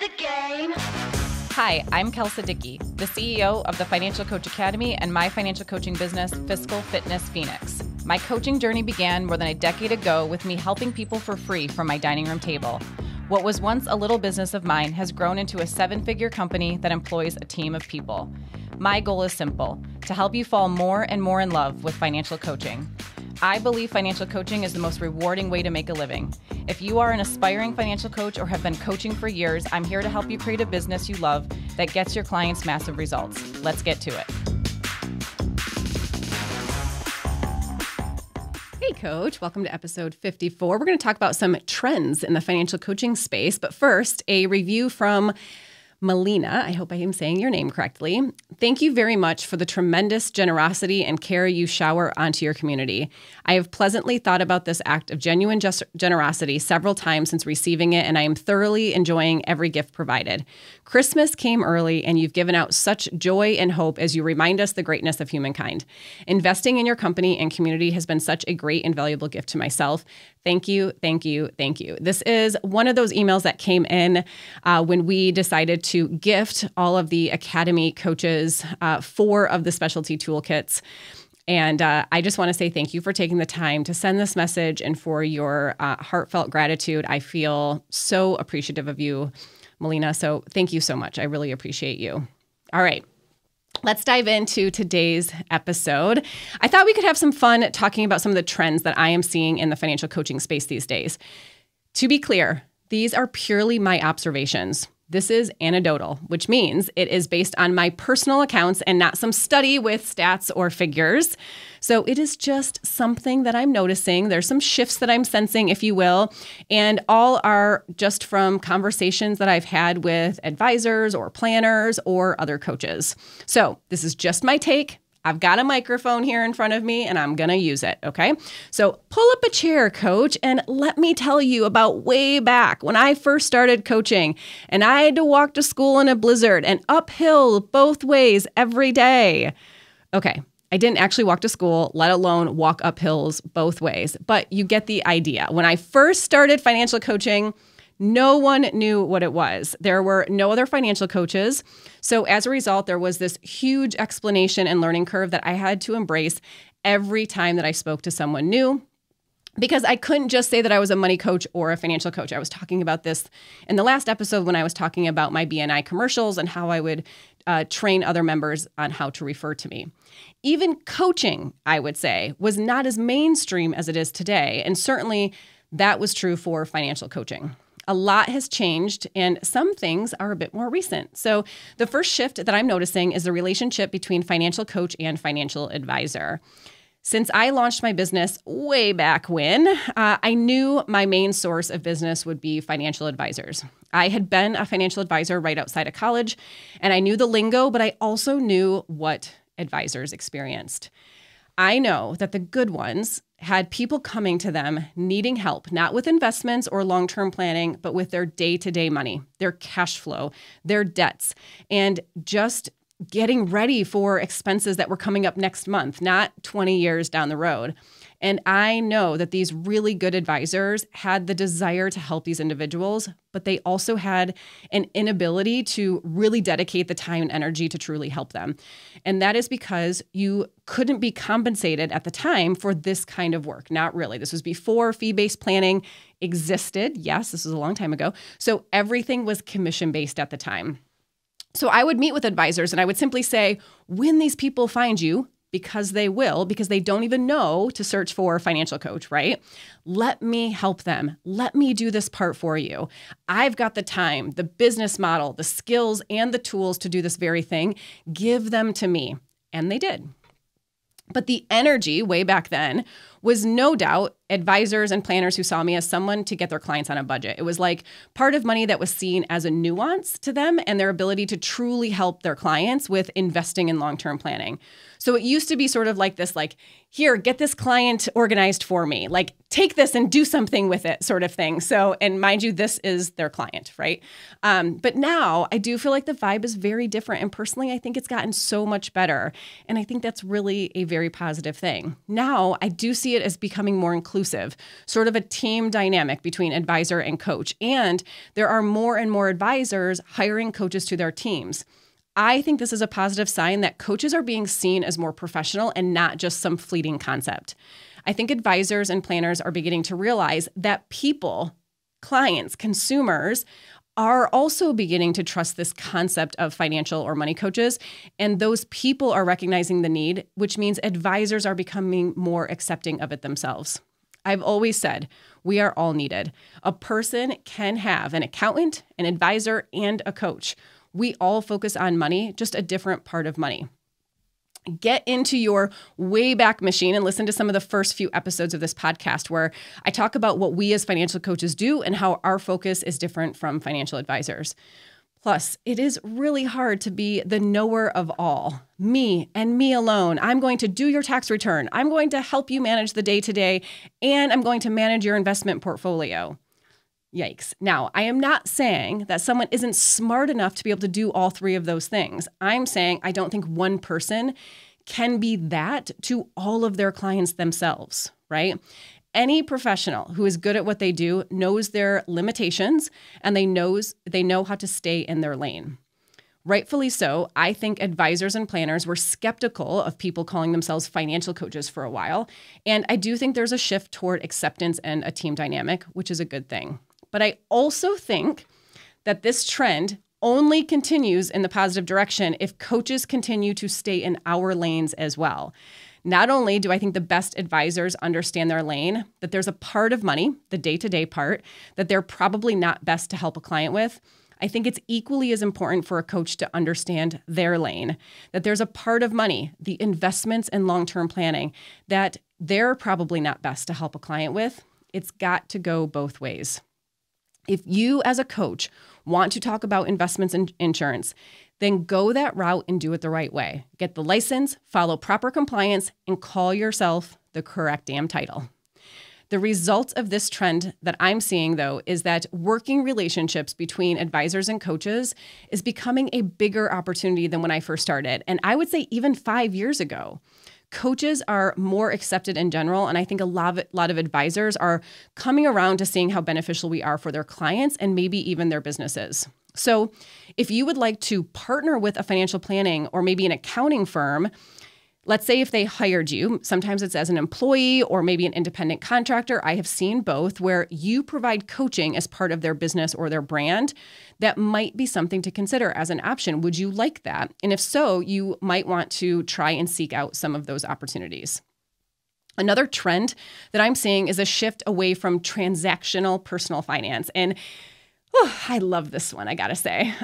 the game. Hi, I'm Kelsa Dickey, the CEO of the Financial Coach Academy and my financial coaching business, Fiscal Fitness Phoenix. My coaching journey began more than a decade ago with me helping people for free from my dining room table. What was once a little business of mine has grown into a 7-figure company that employs a team of people. My goal is simple, to help you fall more and more in love with financial coaching. I believe financial coaching is the most rewarding way to make a living. If you are an aspiring financial coach or have been coaching for years, I'm here to help you create a business you love that gets your clients massive results. Let's get to it. Hey, Coach. Welcome to episode 54. We're going to talk about some trends in the financial coaching space. But first, a review from Melina. I hope I am saying your name correctly. Thank you very much for the tremendous generosity and care you shower onto your community. I have pleasantly thought about this act of genuine generosity several times since receiving it, and I am thoroughly enjoying every gift provided. Christmas came early, and you've given out such joy and hope as you remind us the greatness of humankind. Investing in your company and community has been such a great and valuable gift to myself. Thank you, thank you, thank you. This is one of those emails that came in when we decided to gift all of the Academy coaches 4 of the specialty toolkits. And I just want to say thank you for taking the time to send this message and for your heartfelt gratitude. I feel so appreciative of you, Melina. So thank you so much. I really appreciate you. All right. Let's dive into today's episode. I thought we could have some fun talking about some of the trends that I am seeing in the financial coaching space these days. To be clear, these are purely my observations. This is anecdotal, which means it is based on my personal accounts and not some study with stats or figures. So it is just something that I'm noticing. There's some shifts that I'm sensing, if you will, and all are just from conversations that I've had with advisors or planners or other coaches. So this is just my take. I've got a microphone here in front of me and I'm going to use it, okay? So pull up a chair, Coach, and let me tell you about way back when I first started coaching and I had to walk to school in a blizzard and uphill both ways every day. Okay, I didn't actually walk to school, let alone walk up hills both ways, but you get the idea. When I first started financial coaching, no one knew what it was. There were no other financial coaches. So as a result, there was this huge explanation and learning curve that I had to embrace every time that I spoke to someone new, because I couldn't just say that I was a money coach or a financial coach. I was talking about this in the last episode when I was talking about my BNI commercials and how I would train other members on how to refer to me. Even coaching, I would say, was not as mainstream as it is today. And certainly that was true for financial coaching. A lot has changed and some things are a bit more recent. So the first shift that I'm noticing is the relationship between financial coach and financial advisor. Since I launched my business way back when, I knew my main source of business would be financial advisors. I had been a financial advisor right outside of college, and I knew the lingo, but I also knew what advisors experienced. I know that the good ones had people coming to them needing help, not with investments or long-term planning, but with their day-to-day money, their cash flow, their debts, and just getting ready for expenses that were coming up next month, not 20 years down the road. And I know that these really good advisors had the desire to help these individuals, but they also had an inability to really dedicate the time and energy to truly help them. And that is because you couldn't be compensated at the time for this kind of work. Not really. This was before fee-based planning existed. Yes, this was a long time ago. So everything was commission-based at the time. So I would meet with advisors and I would simply say, when these people find you, because they will, because they don't even know to search for a financial coach, right? Let me help them. Let me do this part for you. I've got the time, the business model, the skills, and the tools to do this very thing. Give them to me. And they did. But the energy way back then was no doubt advisors and planners who saw me as someone to get their clients on a budget. It was like part of money that was seen as a nuance to them and their ability to truly help their clients with investing in long-term planning. So it used to be sort of like this, like, here, get this client organized for me. Like, take this and do something with it sort of thing. So, and mind you, this is their client, right? But now I do feel like the vibe is very different. And personally, I think it's gotten so much better. And I think that's really a very positive thing. Now I do see see it as becoming more inclusive, sort of a team dynamic between advisor and coach. And there are more and more advisors hiring coaches to their teams. I think this is a positive sign that coaches are being seen as more professional and not just some fleeting concept. I think advisors and planners are beginning to realize that people, clients, consumers, are also beginning to trust this concept of financial or money coaches. And those people are recognizing the need, which means advisors are becoming more accepting of it themselves. I've always said we are all needed. A person can have an accountant, an advisor, and a coach. We all focus on money, just a different part of money. Get into your Wayback Machine and listen to some of the first few episodes of this podcast where I talk about what we as financial coaches do and how our focus is different from financial advisors. Plus, it is really hard to be the knower of all. Me and me alone. I'm going to do your tax return. I'm going to help you manage the day-to-day, and I'm going to manage your investment portfolio. Yikes. Now, I am not saying that someone isn't smart enough to be able to do all three of those things. I'm saying I don't think one person can be that to all of their clients themselves, right? Any professional who is good at what they do knows their limitations and they know how to stay in their lane. Rightfully so, I think advisors and planners were skeptical of people calling themselves financial coaches for a while. And I do think there's a shift toward acceptance and a team dynamic, which is a good thing. But I also think that this trend only continues in the positive direction if coaches continue to stay in our lanes as well. Not only do I think the best advisors understand their lane, that there's a part of money, the day-to-day part, that they're probably not best to help a client with, I think it's equally as important for a coach to understand their lane, that there's a part of money, the investments and long-term planning, that they're probably not best to help a client with. It's got to go both ways. If you as a coach want to talk about investments and insurance, then go that route and do it the right way. Get the license, follow proper compliance, and call yourself the correct damn title. The result of this trend that I'm seeing, though, is that working relationships between advisors and coaches is becoming a bigger opportunity than when I first started. And I would say even 5 years ago. Coaches are more accepted in general, and I think a lot of advisors are coming around to seeing how beneficial we are for their clients and maybe even their businesses. So if you would like to partner with a financial planning or maybe an accounting firm, let's say if they hired you, sometimes it's as an employee or maybe an independent contractor. I have seen both where you provide coaching as part of their business or their brand. That might be something to consider as an option. Would you like that? And if so, you might want to try and seek out some of those opportunities. Another trend that I'm seeing is a shift away from transactional personal finance. And I love this one, I gotta say.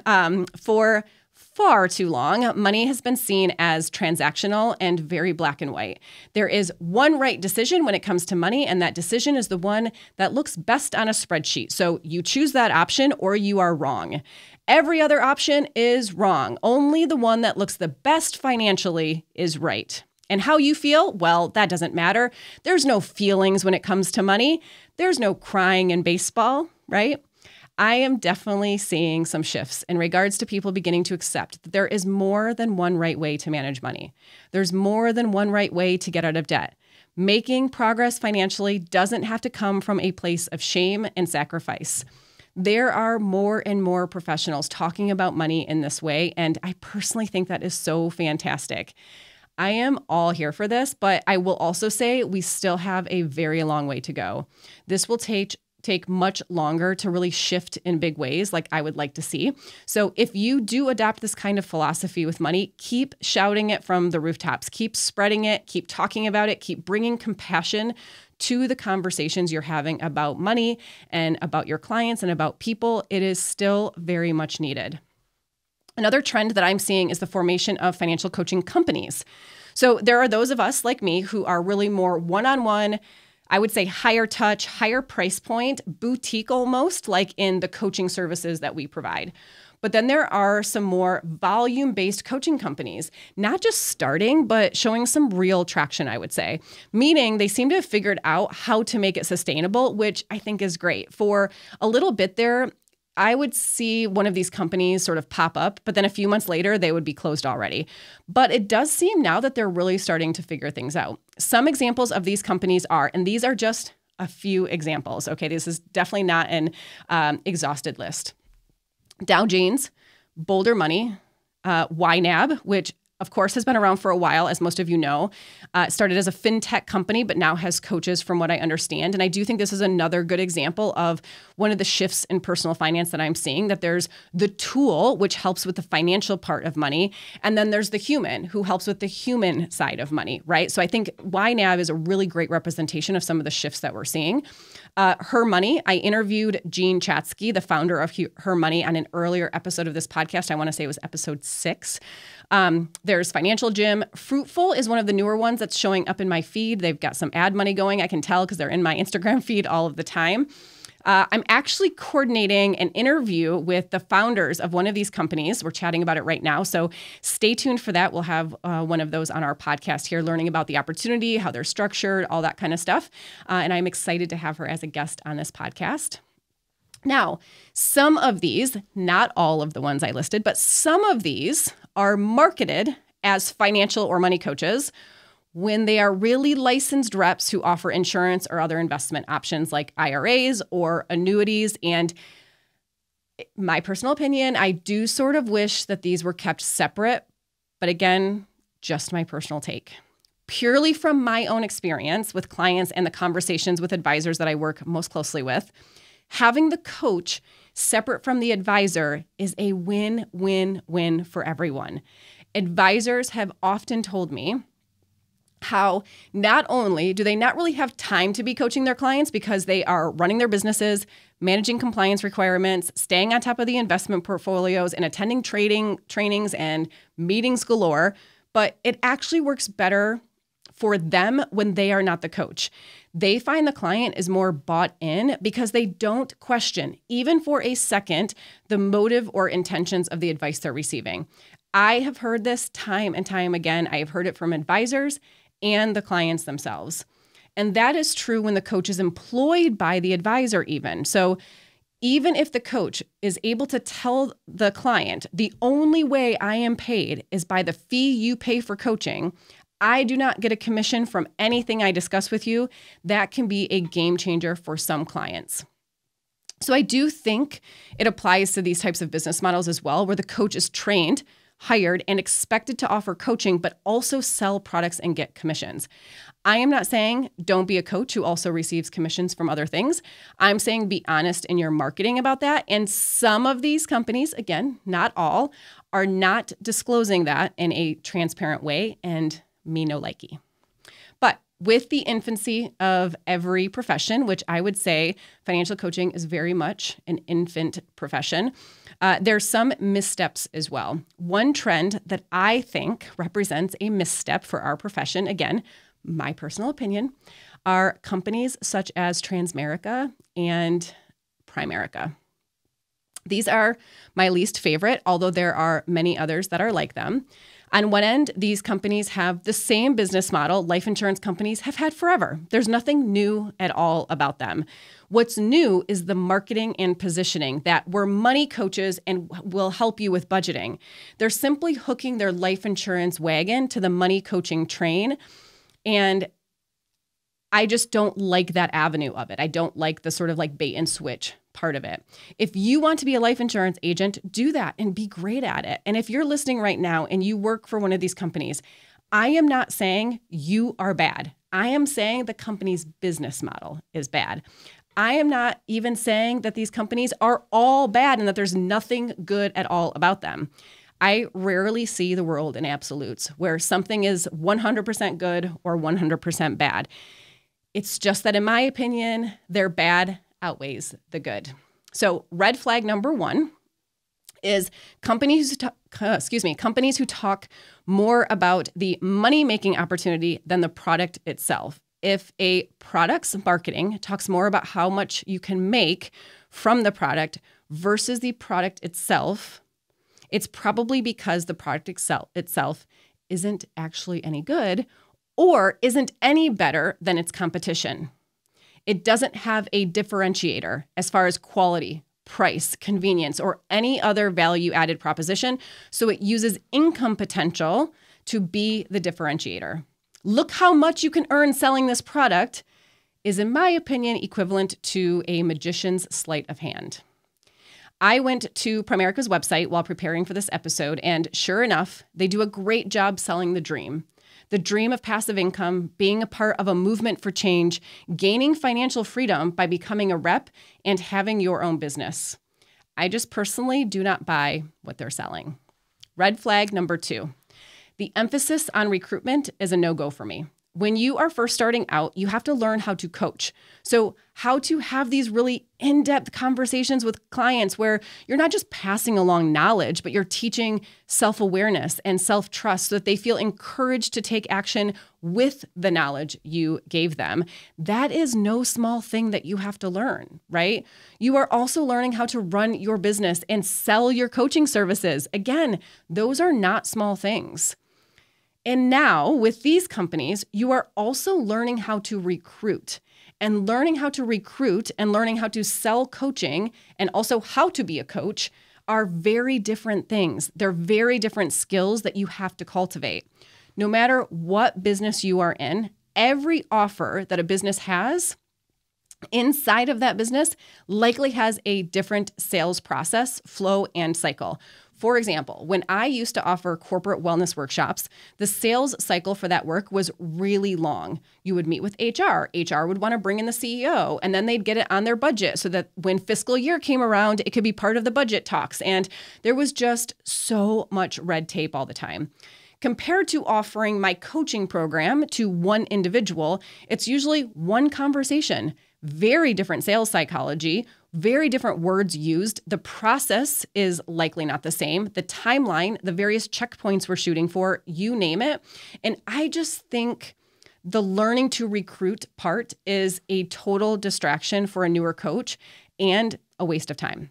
For far too long, money has been seen as transactional and very black and white. There is one right decision when it comes to money, and that decision is the one that looks best on a spreadsheet. So you choose that option or you are wrong. Every other option is wrong. Only the one that looks the best financially is right. And how you feel? Well, that doesn't matter. There's no feelings when it comes to money. There's no crying in baseball, right? I am definitely seeing some shifts in regards to people beginning to accept that there is more than one right way to manage money. There's more than one right way to get out of debt. Making progress financially doesn't have to come from a place of shame and sacrifice. There are more and more professionals talking about money in this way, and I personally think that is so fantastic. I am all here for this, but I will also say we still have a very long way to go. This will take much longer to really shift in big ways like I would like to see. So if you do adopt this kind of philosophy with money, keep shouting it from the rooftops, keep spreading it, keep talking about it, keep bringing compassion to the conversations you're having about money and about your clients and about people. It is still very much needed. Another trend that I'm seeing is the formation of financial coaching companies. So there are those of us like me who are really more one-on-one, I would say higher touch, higher price point, boutique almost, like in the coaching services that we provide. But then there are some more volume-based coaching companies, not just starting, but showing some real traction, I would say. Meaning they seem to have figured out how to make it sustainable, which I think is great. For a little bit there, I would see one of these companies sort of pop up, but then a few months later, they would be closed already. But it does seem now that they're really starting to figure things out. Some examples of these companies are, and these are just a few examples, okay? This is definitely not an exhausted list. Dow Jones, Boulder Money, YNAB, which of course has been around for a while, as most of you know. Started as a fintech company, but now has coaches from what I understand. And I do think this is another good example of one of the shifts in personal finance that I'm seeing, that there's the tool, which helps with the financial part of money. And then there's the human who helps with the human side of money, right? So I think YNAB is a really great representation of some of the shifts that we're seeing. Her Money, I interviewed Jean Chatzky, the founder of Her Money, on an earlier episode of this podcast. I want to say it was episode 6. There's Financial Gym. Fruitful is one of the newer ones that's showing up in my feed. They've got some ad money going. I can tell because they're in my Instagram feed all of the time. I'm actually coordinating an interview with the founders of one of these companies. We're chatting about it right now. So stay tuned for that. We'll have one of those on our podcast here, learning about the opportunity, how they're structured, all that kind of stuff. And I'm excited to have her as a guest on this podcast. Now, some of these, not all of the ones I listed, but some of these are marketed as financial or money coaches when they are really licensed reps who offer insurance or other investment options like IRAs or annuities. And my personal opinion, I do sort of wish that these were kept separate. But again, just my personal take. Purely from my own experience with clients and the conversations with advisors that I work most closely with, having the coach separate from the advisor is a win-win-win for everyone. Advisors have often told me how not only do they not really have time to be coaching their clients because they are running their businesses, managing compliance requirements, staying on top of the investment portfolios, and attending trainings and meetings galore, but it actually works better for them when they are not the coach. They find the client is more bought in because they don't question, even for a second, the motive or intentions of the advice they're receiving. I have heard this time and time again. I have heard it from advisors and the clients themselves. And that is true when the coach is employed by the advisor even. So even if the coach is able to tell the client, the only way I am paid is by the fee you pay for coaching, I do not get a commission from anything I discuss with you, that can be a game changer for some clients. So I do think it applies to these types of business models as well, where the coach is trained, hired, and expected to offer coaching, but also sell products and get commissions. I am not saying don't be a coach who also receives commissions from other things. I'm saying be honest in your marketing about that. And some of these companies, again, not all, are not disclosing that in a transparent way, and me no likey. But with the infancy of every profession, which I would say financial coaching is very much an infant profession, there's some missteps as well. One trend that I think represents a misstep for our profession, again, my personal opinion, are companies such as Transamerica and Primerica. These are my least favorite, although there are many others that are like them. On one end, these companies have the same business model life insurance companies have had forever. There's nothing new at all about them. What's new is the marketing and positioning that we're money coaches and will help you with budgeting. They're simply hooking their life insurance wagon to the money coaching train. And I just don't like that avenue of it. I don't like the sort of like bait and switch part of it. If you want to be a life insurance agent, do that and be great at it. And if you're listening right now and you work for one of these companies, I am not saying you are bad. I am saying the company's business model is bad. I am not even saying that these companies are all bad and that there's nothing good at all about them. I rarely see the world in absolutes where something is 100% good or 100% bad. It's just that in my opinion, their bad outweighs the good. So red flag number one is companies who talk more about the money-making opportunity than the product itself. If a product's marketing talks more about how much you can make from the product versus the product itself, it's probably because the product itself isn't actually any good or isn't any better than its competition. It doesn't have a differentiator as far as quality price, convenience, or any other value-added proposition. So it uses income potential to be the differentiator. Look how much you can earn selling this product is, in my opinion, equivalent to a magician's sleight of hand. I went to Primerica's website while preparing for this episode, and sure enough, they do a great job selling the dream. The dream of passive income, being a part of a movement for change, gaining financial freedom by becoming a rep, and having your own business. I just personally do not buy what they're selling. Red flag number 2. The emphasis on recruitment is a no-go for me. When you are first starting out, you have to learn how to coach. So how to have these really in-depth conversations with clients where you're not just passing along knowledge, but you're teaching self-awareness and self-trust so that they feel encouraged to take action with the knowledge you gave them. That is no small thing that you have to learn, right? You are also learning how to run your business and sell your coaching services. Again, those are not small things. And now with these companies, you are also learning how to recruit. And learning how to recruit and learning how to sell coaching and also how to be a coach are very different things. They're very different skills that you have to cultivate. No matter what business you are in, every offer that a business has inside of that business likely has a different sales process, flow, and cycle. For example, when I used to offer corporate wellness workshops, the sales cycle for that work was really long. You would meet with HR. HR would want to bring in the CEO, and then they'd get it on their budget so that when fiscal year came around, it could be part of the budget talks. And there was just so much red tape all the time. Compared to offering my coaching program to one individual, it's usually one conversation, very different sales psychology, very different words used. The process is likely not the same. The timeline, the various checkpoints we're shooting for, you name it. And I just think the learning to recruit part is a total distraction for a newer coach and a waste of time.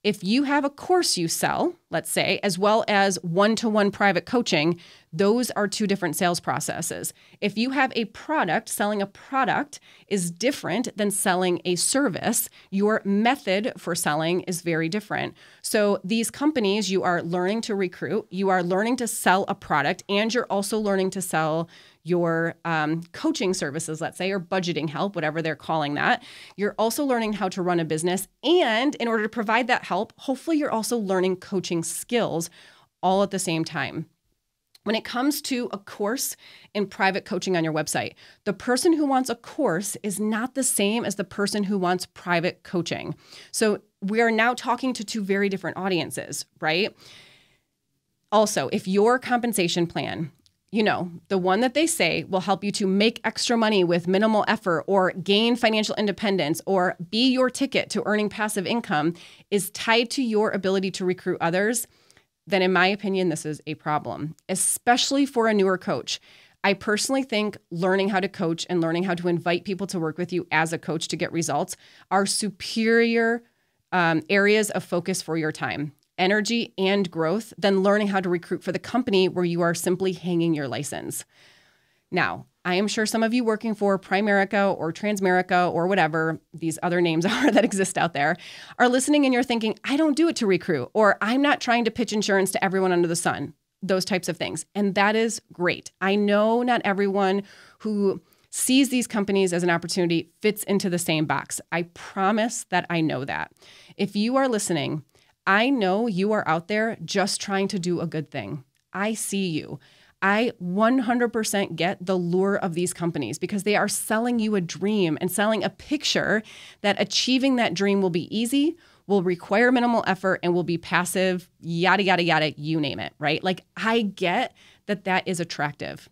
If you have a course you sell, let's say, as well as one-to-one private coaching, those are two different sales processes. If you have a product, selling a product is different than selling a service. Your method for selling is very different. So these companies, you are learning to recruit, you are learning to sell a product, and you're also learning to sell your coaching services, let's say, or budgeting help, whatever they're calling that. You're also learning how to run a business. And in order to provide that help, hopefully you're also learning coaching skills all at the same time. When it comes to a course in private coaching on your website, the person who wants a course is not the same as the person who wants private coaching. So we are now talking to two very different audiences, right? Also, if your compensation plan, you know, the one that they say will help you to make extra money with minimal effort or gain financial independence or be your ticket to earning passive income is tied to your ability to recruit others, then in my opinion, this is a problem, especially for a newer coach. I personally think learning how to coach and learning how to invite people to work with you as a coach to get results are superior areas of focus for your time, energy, and growth than learning how to recruit for the company where you are simply hanging your license. Now, I am sure some of you working for Primerica or Transamerica or whatever these other names are that exist out there are listening and you're thinking, I don't do it to recruit, or I'm not trying to pitch insurance to everyone under the sun, those types of things. And that is great. I know not everyone who sees these companies as an opportunity fits into the same box. I promise that I know that. If you are listening, I know you are out there just trying to do a good thing. I see you. I 100% get the lure of these companies because they are selling you a dream and selling a picture that achieving that dream will be easy, will require minimal effort, and will be passive, yada, yada, yada, you name it, right? Like, I get that that is attractive.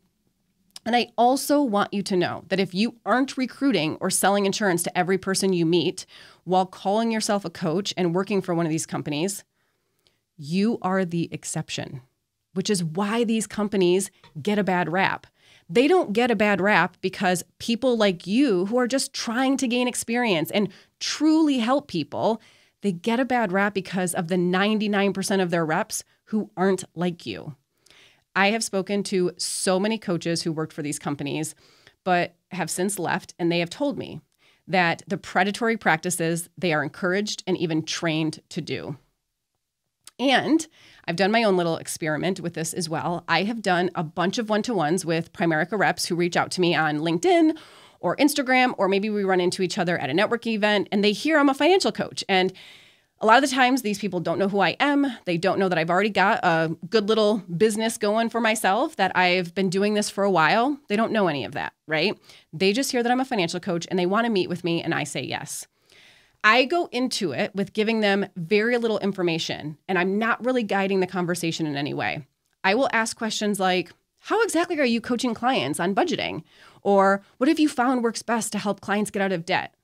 And I also want you to know that if you aren't recruiting or selling insurance to every person you meet while calling yourself a coach and working for one of these companies, you are the exception, which is why these companies get a bad rap. They don't get a bad rap because people like you who are just trying to gain experience and truly help people, they get a bad rap because of the 99% of their reps who aren't like you. I have spoken to so many coaches who worked for these companies, but have since left, and they have told me that the predatory practices they are encouraged and even trained to do. And I've done my own little experiment with this as well. I have done a bunch of one-to-ones with Primerica reps who reach out to me on LinkedIn or Instagram, or maybe we run into each other at a networking event and they hear I'm a financial coach. And a lot of the times these people don't know who I am. They don't know that I've already got a good little business going for myself, that I've been doing this for a while. They don't know any of that, right? They just hear that I'm a financial coach and they want to meet with me and I say yes. I go into it with giving them very little information and I'm not really guiding the conversation in any way. I will ask questions like, how exactly are you coaching clients on budgeting? Or what have you found works best to help clients get out of debt?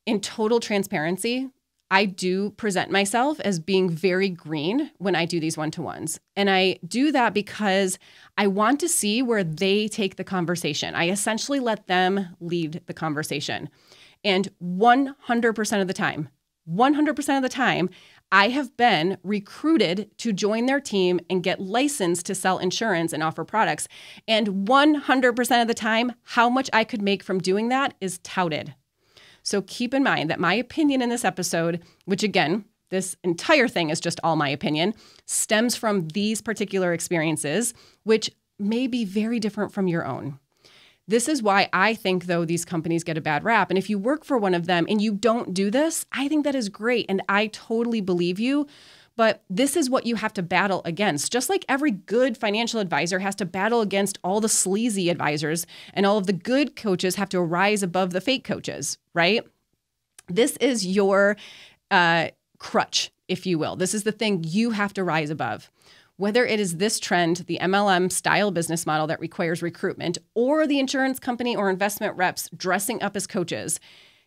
In total transparency, I do present myself as being very green when I do these one-to-ones. And I do that because I want to see where they take the conversation. I essentially let them lead the conversation. And 100% of the time, I have been recruited to join their team and get licensed to sell insurance and offer products. And 100% of the time, how much I could make from doing that is touted. So keep in mind that my opinion in this episode, which again, this entire thing is just all my opinion, stems from these particular experiences, which may be very different from your own. This is why I think, though, these companies get a bad rap. And if you work for one of them and you don't do this, I think that is great. And I totally believe you. But this is what you have to battle against. Just like every good financial advisor has to battle against all the sleazy advisors, and all of the good coaches have to rise above the fake coaches, right? This is your crutch, if you will. This is the thing you have to rise above. Whether it is this trend, the MLM style business model that requires recruitment, or the insurance company or investment reps dressing up as coaches,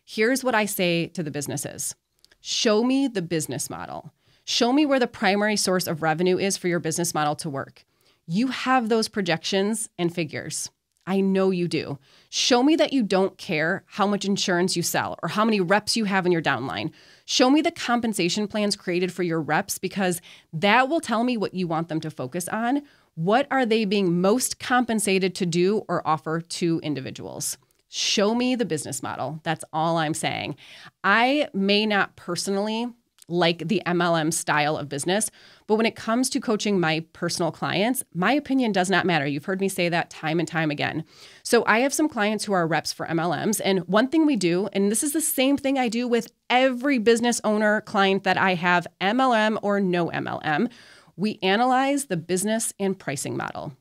here's what I say to the businesses. Show me the business model. Show me where the primary source of revenue is for your business model to work. You have those projections and figures. I know you do. Show me that you don't care how much insurance you sell or how many reps you have in your downline. Show me the compensation plans created for your reps, because that will tell me what you want them to focus on. What are they being most compensated to do or offer to individuals? Show me the business model. That's all I'm saying. I may not personally like the MLM style of business, but when it comes to coaching my personal clients, my opinion does not matter. You've heard me say that time and time again. So I have some clients who are reps for MLMs, and one thing we do, and this is the same thing I do with every business owner client that I have, MLM or no MLM, we analyze the business and pricing model.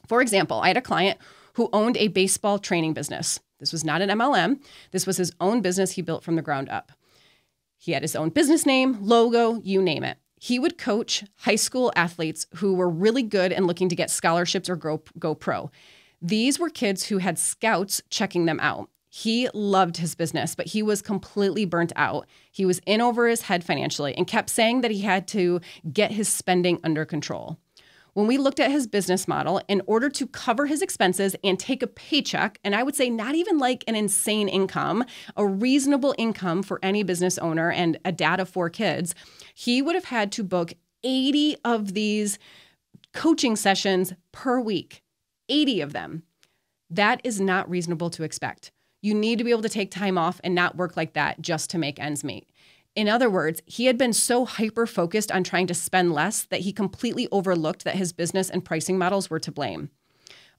For example, I had a client who owned a baseball training business. This was not an MLM. This was his own business he built from the ground up. He had his own business name, logo, you name it. He would coach high school athletes who were really good and looking to get scholarships or go pro. These were kids who had scouts checking them out. He loved his business, but he was completely burnt out. He was in over his head financially and kept saying that he had to get his spending under control. When we looked at his business model, in order to cover his expenses and take a paycheck, and I would say not even like an insane income, a reasonable income for any business owner and a dad of 4 kids, he would have had to book 80 of these coaching sessions per week, 80 of them. That is not reasonable to expect. You need to be able to take time off and not work like that just to make ends meet. In other words, he had been so hyper-focused on trying to spend less that he completely overlooked that his business and pricing models were to blame.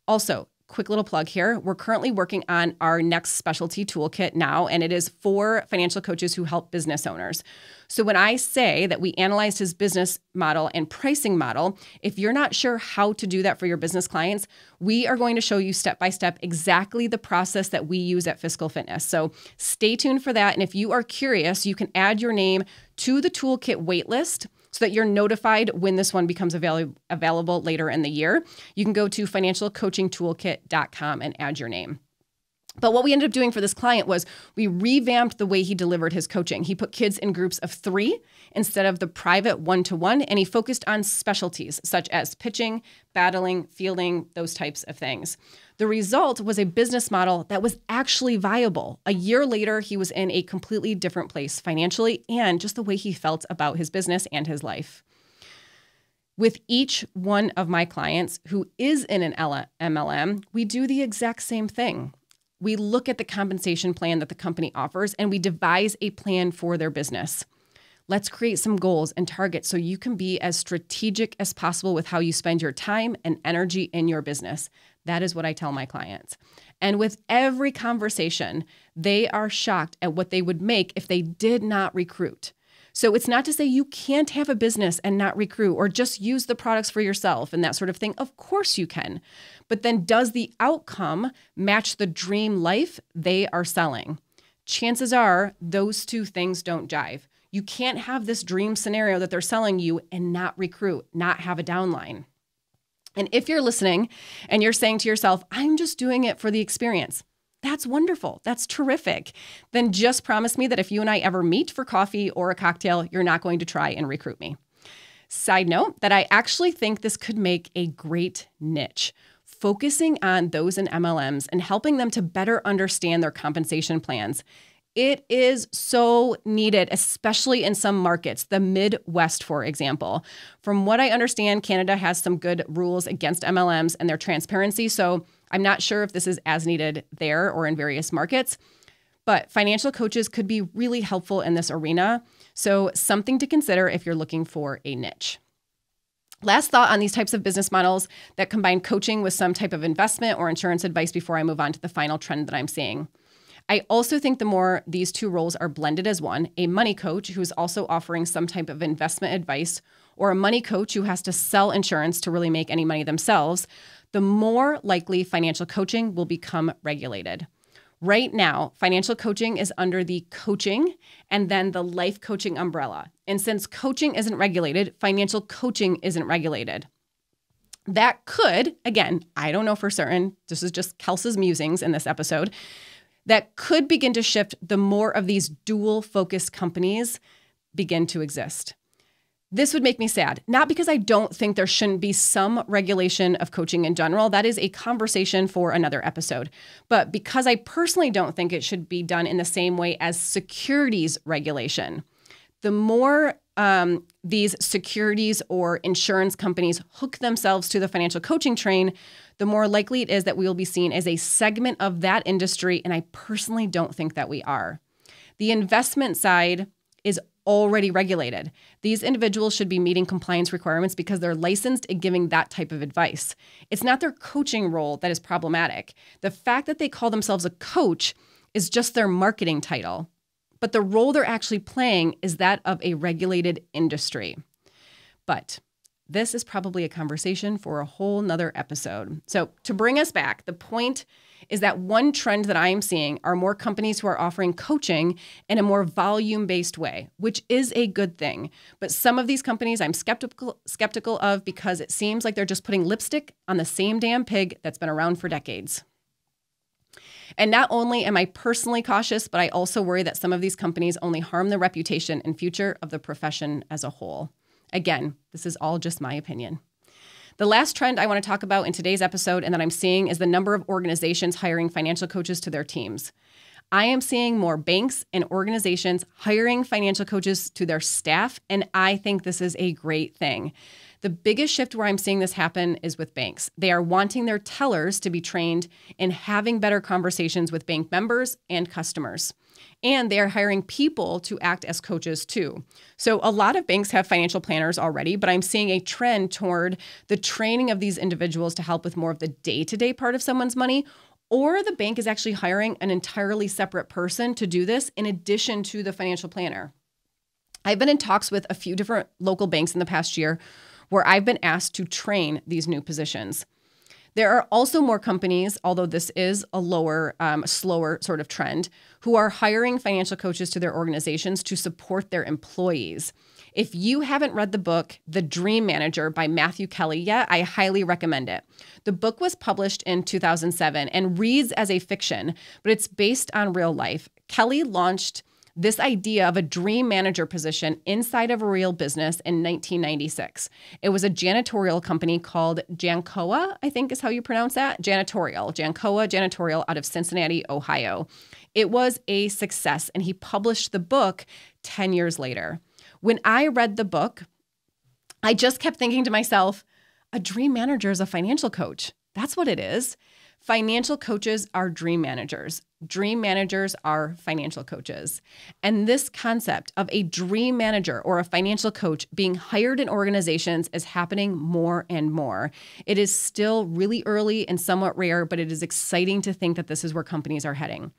Also, quick little plug here. We're currently working on our next specialty toolkit now, and it is for financial coaches who help business owners. So when I say that we analyzed his business model and pricing model, if you're not sure how to do that for your business clients, we are going to show you step-by-step exactly the process that we use at Fiscal Fitness. So stay tuned for that. And if you are curious, you can add your name to the toolkit waitlist so that you're notified when this one becomes available later in the year. You can go to financialcoachingtoolkit.com and add your name. But what we ended up doing for this client was we revamped the way he delivered his coaching. He put kids in groups of 3 instead of the private one-to-one, and he focused on specialties such as pitching, battling, fielding, those types of things. The result was a business model that was actually viable. A year later, he was in a completely different place financially and just the way he felt about his business and his life. With each one of my clients who is in an MLM, we do the exact same thing. we look at the compensation plan that the company offers and we devise a plan for their business. Let's create some goals and targets so you can be as strategic as possible with how you spend your time and energy in your business. That is what I tell my clients. And with every conversation, they are shocked at what they would make if they did not recruit. So it's not to say you can't have a business and not recruit or just use the products for yourself and that sort of thing. Of course you can. But then does the outcome match the dream life they are selling? Chances are those two things don't jive. You can't have this dream scenario that they're selling you and not recruit, not have a downline. And if you're listening and you're saying to yourself, I'm just doing it for the experience, that's wonderful. That's terrific. Then just promise me that if you and I ever meet for coffee or a cocktail, you're not going to try and recruit me. Side note that I actually think this could make a great niche, focusing on those in MLMs and helping them to better understand their compensation plans. It is so needed, especially in some markets, the Midwest, for example. From what I understand, Canada has some good rules against MLMs and their transparency, so I'm not sure if this is as needed there or in various markets, but financial coaches could be really helpful in this arena, so something to consider if you're looking for a niche. Last thought on these types of business models that combine coaching with some type of investment or insurance advice before I move on to the final trend that I'm seeing. I also think the more these two roles are blended as one, a money coach who is also offering some type of investment advice, or a money coach who has to sell insurance to really make any money themselves, the more likely financial coaching will become regulated. Right now, financial coaching is under the coaching and then the life coaching umbrella. And since coaching isn't regulated, financial coaching isn't regulated. That could, again, I don't know for certain, this is just Kelsey's musings in this episode, that could begin to shift the more of these dual-focused companies begin to exist. This would make me sad, not because I don't think there shouldn't be some regulation of coaching in general. That is a conversation for another episode. But because I personally don't think it should be done in the same way as securities regulation. The more these securities or insurance companies hook themselves to the financial coaching train, the more likely it is that we will be seen as a segment of that industry, and I personally don't think that we are. The investment side is already regulated. These individuals should be meeting compliance requirements because they're licensed in giving that type of advice. It's not their coaching role that is problematic. The fact that they call themselves a coach is just their marketing title, but the role they're actually playing is that of a regulated industry. But this is probably a conversation for a whole nother episode. So to bring us back, the point is that one trend that I am seeing are more companies who are offering coaching in a more volume-based way, which is a good thing. But some of these companies I'm skeptical of because it seems like they're just putting lipstick on the same damn pig that's been around for decades. And not only am I personally cautious, but I also worry that some of these companies only harm the reputation and future of the profession as a whole. Again, this is all just my opinion. The last trend I want to talk about in today's episode and that I'm seeing is the number of organizations hiring financial coaches to their teams. I am seeing more banks and organizations hiring financial coaches to their staff, and I think this is a great thing. The biggest shift where I'm seeing this happen is with banks. They are wanting their tellers to be trained in having better conversations with bank members and customers. And they are hiring people to act as coaches too. So a lot of banks have financial planners already, but I'm seeing a trend toward the training of these individuals to help with more of the day-to-day part of someone's money, or the bank is actually hiring an entirely separate person to do this in addition to the financial planner. I've been in talks with a few different local banks in the past year where I've been asked to train these new positions. There are also more companies, although this is a lower, slower sort of trend, who are hiring financial coaches to their organizations to support their employees. If you haven't read the book, The Dream Manager by Matthew Kelly yet, I highly recommend it. The book was published in 2007 and reads as a fiction, but it's based on real life. Kelly launched this idea of a dream manager position inside of a real business in 1996. It was a janitorial company called Jancoa, I think is how you pronounce that. Jancoa Janitorial out of Cincinnati, Ohio. It was a success, and he published the book 10 years later. When I read the book, I just kept thinking to myself, a dream manager is a financial coach. That's what it is. Financial coaches are dream managers. Dream managers are financial coaches. And this concept of a dream manager or a financial coach being hired in organizations is happening more and more. It is still really early and somewhat rare, but it is exciting to think that this is where companies are heading.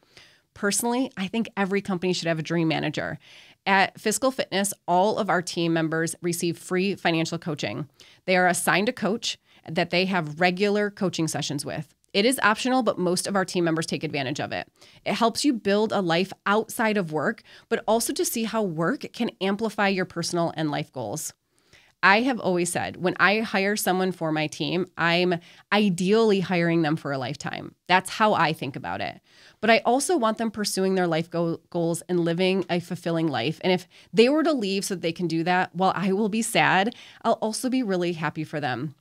Personally, I think every company should have a dream manager. At Fiscal Fitness, all of our team members receive free financial coaching. They are assigned a coach that they have regular coaching sessions with. It is optional, but most of our team members take advantage of it. It helps you build a life outside of work, but also to see how work can amplify your personal and life goals. I have always said, when I hire someone for my team, I'm ideally hiring them for a lifetime. That's how I think about it. But I also want them pursuing their life goals and living a fulfilling life. And if they were to leave so that they can do that, while I will be sad, I'll also be really happy for them.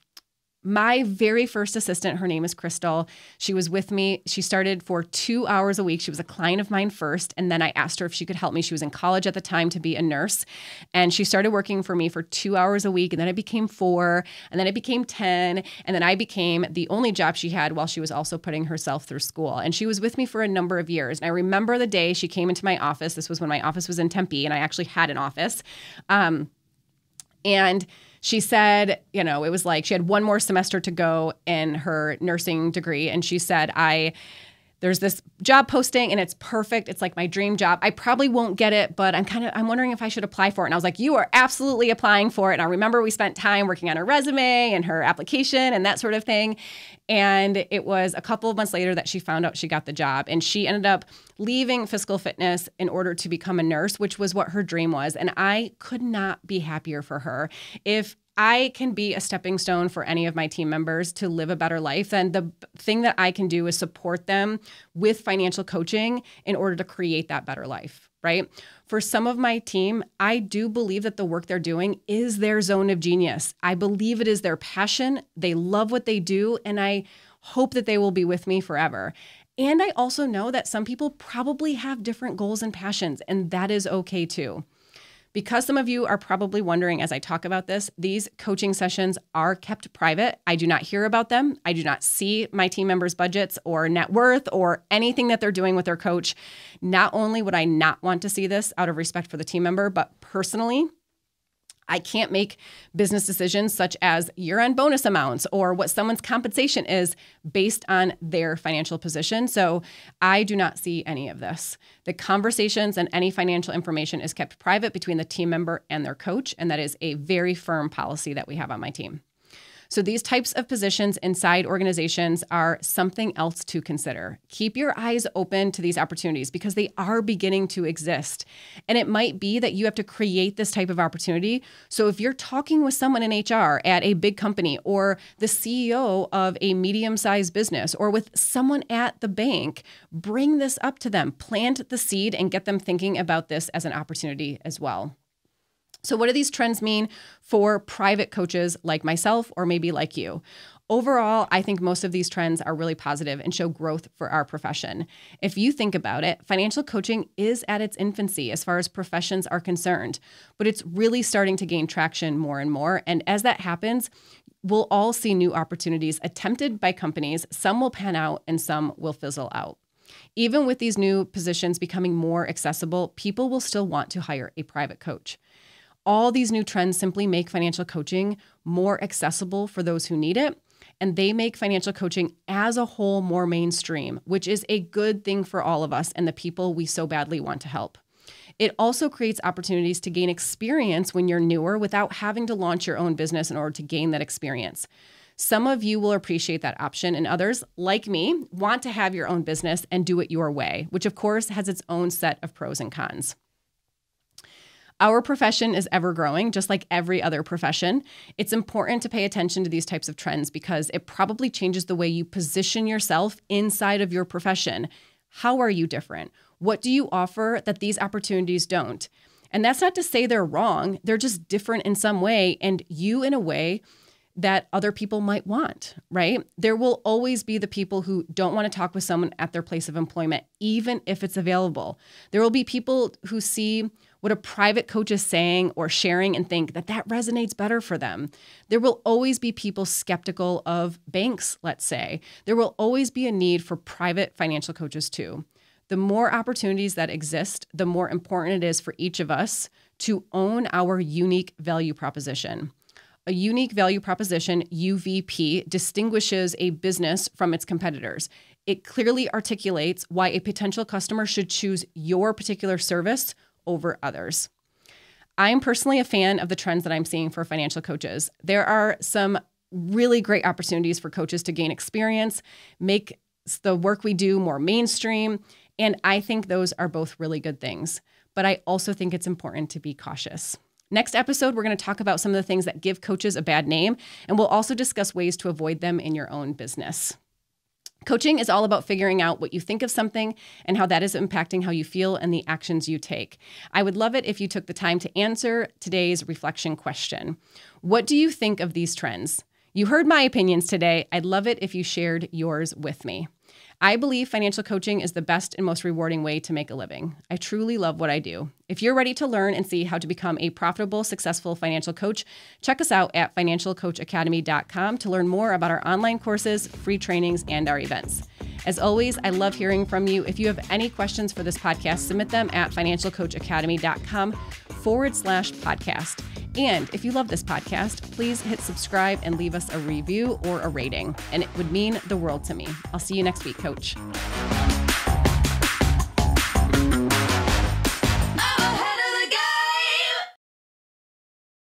My very first assistant, her name is Crystal. She was with me. She started for 2 hours a week. She was a client of mine first. And then I asked her if she could help me. She was in college at the time to be a nurse. And she started working for me for 2 hours a week. And then it became 4. And then it became 10. And then I became the only job she had while she was also putting herself through school. And she was with me for a number of years. And I remember the day she came into my office. This was when my office was in Tempe and I actually had an office. And she said, it was like she had one more semester to go in her nursing degree. And she said, there's this job posting and it's perfect. It's like my dream job. I probably won't get it, but I'm wondering if I should apply for it. And I was like, you are absolutely applying for it. And I remember we spent time working on her resume and her application and that sort of thing. And it was a couple of months later that she found out she got the job. And she ended up leaving Fiscal Fitness in order to become a nurse, which was what her dream was. And I could not be happier for her. If I can be a stepping stone for any of my team members to live a better life, then the thing that I can do is support them with financial coaching in order to create that better life, right? For some of my team, I do believe that the work they're doing is their zone of genius. I believe it is their passion. They love what they do, and I hope that they will be with me forever. And I also know that some people probably have different goals and passions, and that is okay too. Because some of you are probably wondering as I talk about this, these coaching sessions are kept private. I do not hear about them. I do not see my team members' budgets or net worth or anything that they're doing with their coach. Not only would I not want to see this out of respect for the team member, but personally, I can't make business decisions such as year-end bonus amounts or what someone's compensation is based on their financial position. So I do not see any of this. The conversations and any financial information is kept private between the team member and their coach, and that is a very firm policy that we have on my team. So these types of positions inside organizations are something else to consider. Keep your eyes open to these opportunities because they are beginning to exist. And it might be that you have to create this type of opportunity. So if you're talking with someone in HR at a big company or the CEO of a medium-sized business or with someone at the bank, bring this up to them, plant the seed and get them thinking about this as an opportunity as well. So what do these trends mean for private coaches like myself or maybe like you? Overall, I think most of these trends are really positive and show growth for our profession. If you think about it, financial coaching is at its infancy as far as professions are concerned, but it's really starting to gain traction more and more. And as that happens, we'll all see new opportunities attempted by companies. Some will pan out and some will fizzle out. Even with these new positions becoming more accessible, people will still want to hire a private coach. All these new trends simply make financial coaching more accessible for those who need it, and they make financial coaching as a whole more mainstream, which is a good thing for all of us and the people we so badly want to help. It also creates opportunities to gain experience when you're newer without having to launch your own business in order to gain that experience. Some of you will appreciate that option, and others, like me, want to have your own business and do it your way, which of course has its own set of pros and cons. Our profession is ever growing, just like every other profession. It's important to pay attention to these types of trends because it probably changes the way you position yourself inside of your profession. How are you different? What do you offer that these opportunities don't? And that's not to say they're wrong. They're just different in some way, and you in a way that other people might want, right? There will always be the people who don't want to talk with someone at their place of employment, even if it's available. There will be people who see what a private coach is saying or sharing and think that resonates better for them. There will always be people skeptical of banks, let's say. There will always be a need for private financial coaches too. The more opportunities that exist, the more important it is for each of us to own our unique value proposition. A unique value proposition, UVP, distinguishes a business from its competitors. It clearly articulates why a potential customer should choose your particular service over others. I'm personally a fan of the trends that I'm seeing for financial coaches. There are some really great opportunities for coaches to gain experience, make the work we do more mainstream, and I think those are both really good things. But I also think it's important to be cautious. Next episode, we're going to talk about some of the things that give coaches a bad name, and we'll also discuss ways to avoid them in your own business. Coaching is all about figuring out what you think of something and how that is impacting how you feel and the actions you take. I would love it if you took the time to answer today's reflection question. What do you think of these trends? You heard my opinions today. I'd love it if you shared yours with me. I believe financial coaching is the best and most rewarding way to make a living. I truly love what I do. If you're ready to learn and see how to become a profitable, successful financial coach, check us out at financialcoachacademy.com to learn more about our online courses, free trainings, and our events. As always, I love hearing from you. If you have any questions for this podcast, submit them at financialcoachacademy.com/podcast. And if you love this podcast, please hit subscribe and leave us a review or a rating. And it would mean the world to me. I'll see you next week, Coach.